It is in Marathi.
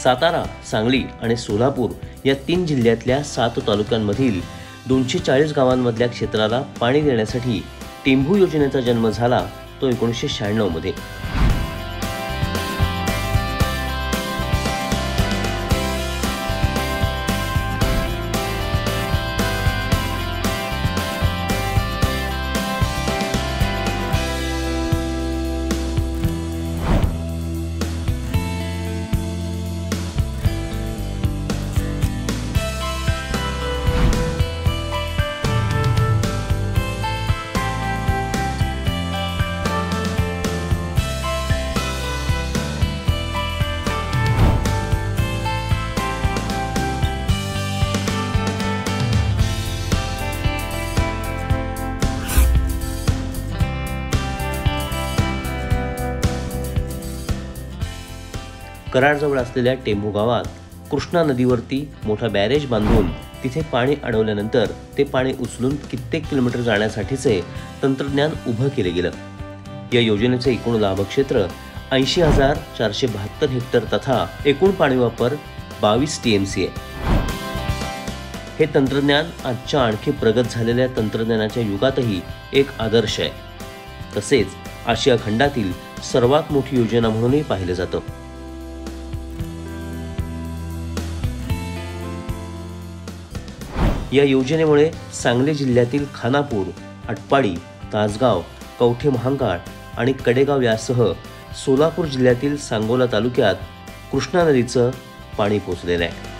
सातारा, सांगली आणि सोलापूर या 3 जिल्ह्यातल्या 7 तालुक्यांमधील 240 गावांमधल्या क्षेत्राला पाणी देण्यासाठी टेंभू योजनेचा जन्म झाला तो 1996 मध्ये। कराडजवळ असलेल्या टेंभू गावात कृष्णा नदीवरती मोठा बॅरेज बांधून तिथे पाणी अडवल्यानंतर ते पाणी उचलून कित्येक किलोमीटर जाण्यासाठीचे तंत्रज्ञान उभं केले गेलं। या योजनेचे एकूण लाभक्षेत्र 80,472 हेक्टर तथा एकूण पाणी वापर 22 TMC आहे। हे तंत्रज्ञान आजच्या आणखी प्रगत झालेल्या तंत्रज्ञानाच्या युगातही एक आदर्श आहे, तसेच आशिया खंडातील सर्वात मोठी योजना म्हणूनही पाहिलं जातं। या योजनेमुळे सांगली जिल्ह्यातील खानापूर, आटपाडी, तासगाव, कवठे महांकाळ आणि कडेगाव यासह सोलापूर जिल्ह्यातील सांगोला तालुक्यात कृष्णा नदीचं पाणी पोचलेलं आहे।